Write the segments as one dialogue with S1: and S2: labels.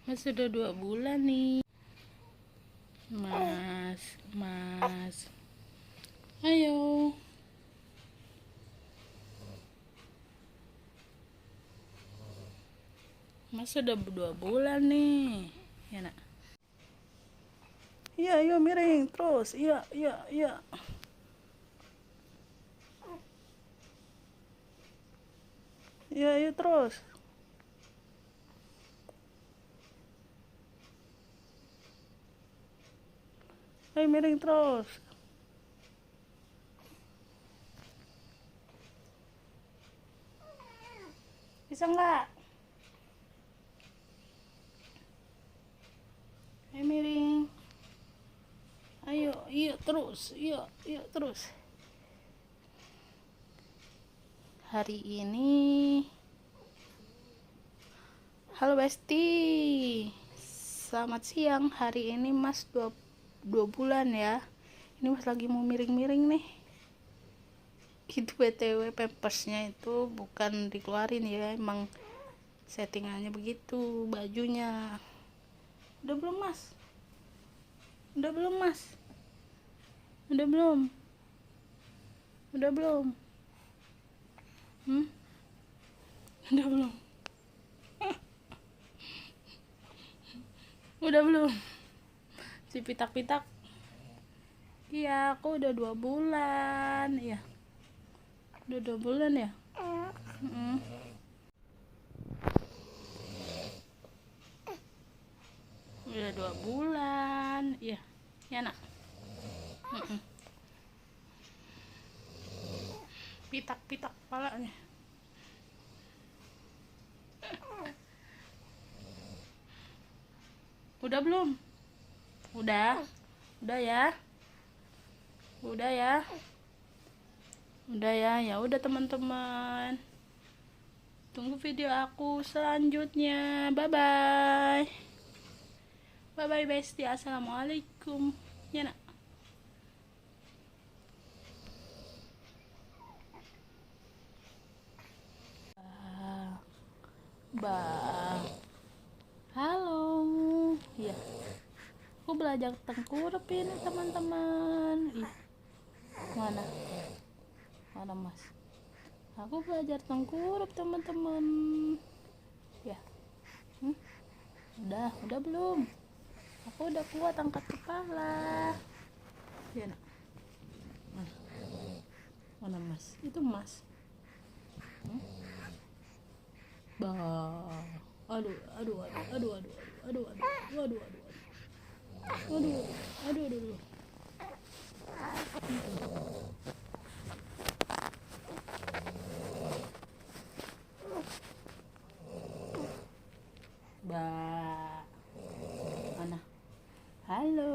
S1: Mas sudah 2 bulan nih. Mas. Ayo. Mas sudah 2 bulan nih. Ya nak. Iya, ayo miring terus. Iya. Iya, ayo terus. Ayo miring terus. Bisa nggak? Ayo miring. Iya terus. Iya terus. Hari ini halo Besti, selamat siang. Hari ini Mas 2 bulan ya. Ini Mas lagi mau miring-miring nih. Itu BTW pampersnya itu bukan dikeluarin ya, emang settingannya begitu bajunya. Udah belum Mas? Udah belum Mas? Udah belum? Udah belum? Udah belum? Udah belum? Si pitak-pitak. Iya, aku udah 2 bulan. Iya. Udah 2 bulan ya? Udah 2 bulan. Iya. Ya nak. Pitak-pitak kepalanya. Udah belum? Udah ya. Udah ya. Ya udah teman-teman, tunggu video aku selanjutnya. Bye bye Besti. Assalamualaikum ya nak. Halo ya, aku belajar tengkurap ini teman-teman. Mana Mas, aku belajar tengkurap teman-teman ya. Udah belum? Aku udah kuat angkat kepala ya nak. Mana Mas? Itu Mas. Aduh. Mana? Halo.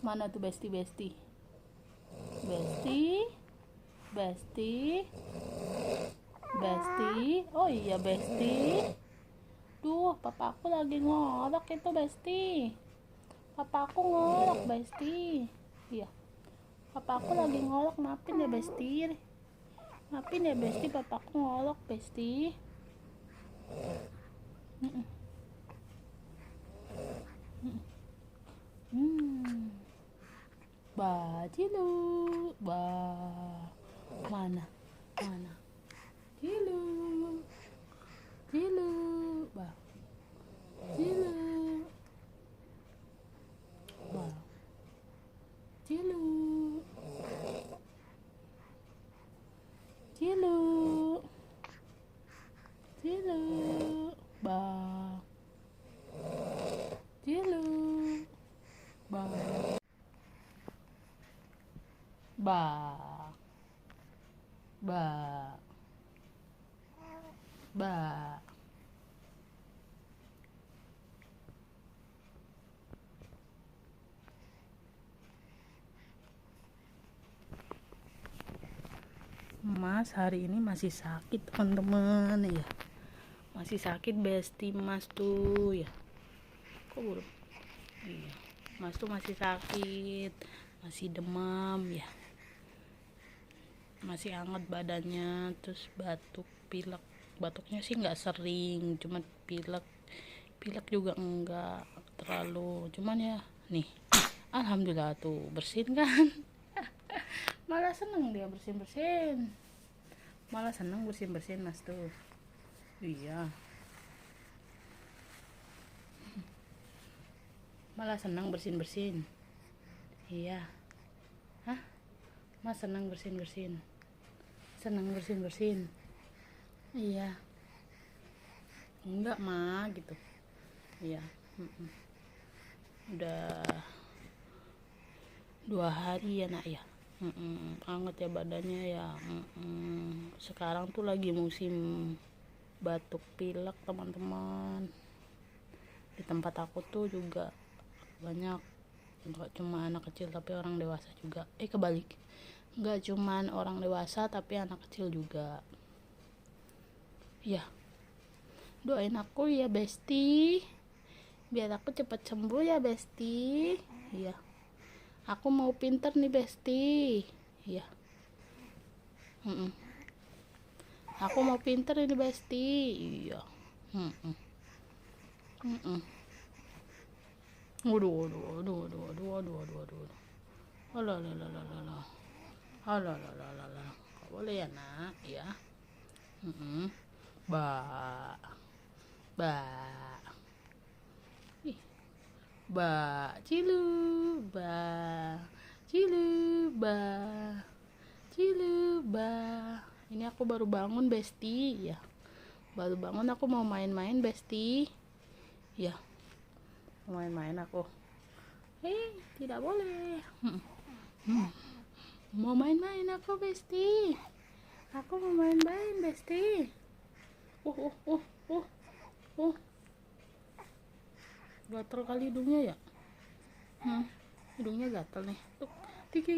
S1: Mana tuh Besti? Oh iya Besti. Duh, papaku lagi ngorok itu Besti. Papaku ngorok Besti. Iya. Papaku lagi ngorok, maafin ya Besti. Papaku ngorok Besti. Cilu. Mana? Cilu. Ba. Mas hari ini masih sakit teman-teman ya. Masih sakit Besti Mas tuh ya. Kok buruk? Iya. Mas tuh masih sakit, masih demam ya. Masih hangat badannya, terus batuk, pilek batuknya sih nggak sering, cuma pilek juga enggak terlalu, cuman ya nih alhamdulillah tuh bersin kan. Malah seneng dia bersin malah seneng bersin mas tuh. Iya, malah senang bersin. Iya. Hah, mas senang bersin senang bersin. Iya, enggak mah gitu. Iya. Udah 2 hari ya nak ya. Anget ya badannya ya. Sekarang tuh lagi musim batuk pilek teman-teman. Di tempat aku tuh juga banyak, nggak cuma anak kecil tapi orang dewasa juga. Kebalik, nggak cuma orang dewasa tapi anak kecil juga. Ya, doain aku ya Besti, biar aku cepat sembuh ya Besti. Iya, aku mau pinter nih Besti. Iya. Aku mau pinter ini Besti. Iya. Waduh. Alah. Gak boleh ya nak ya. Ba. Ih, cilu, ba. Ini aku baru bangun Besti ya. Baru bangun aku mau main-main Besti. Ya, mau main-main aku. Tidak boleh. Mau main-main aku Besti. Aku mau main-main Besti. Gatel kali hidungnya ya. Hidungnya gatel nih. Tik.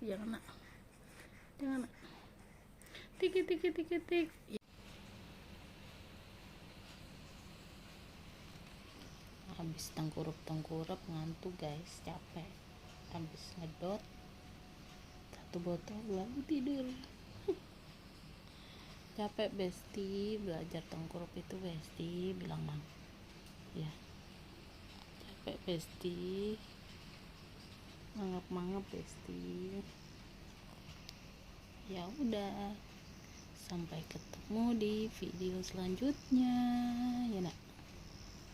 S1: Jangan nak. Tik. Habis tengkurap ngantuk guys, capek. Habis ngedot 1 botol lalu tidur. Capek Besti, belajar tengkurap itu Besti, bilang mang. Ya, capek Besti, mangap Besti. Ya udah, sampai ketemu di video selanjutnya ya nak.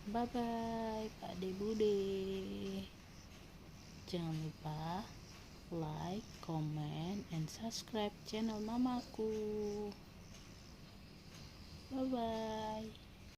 S1: Bye bye Pak De Bude. Jangan lupa like, comment, and subscribe channel mamaku.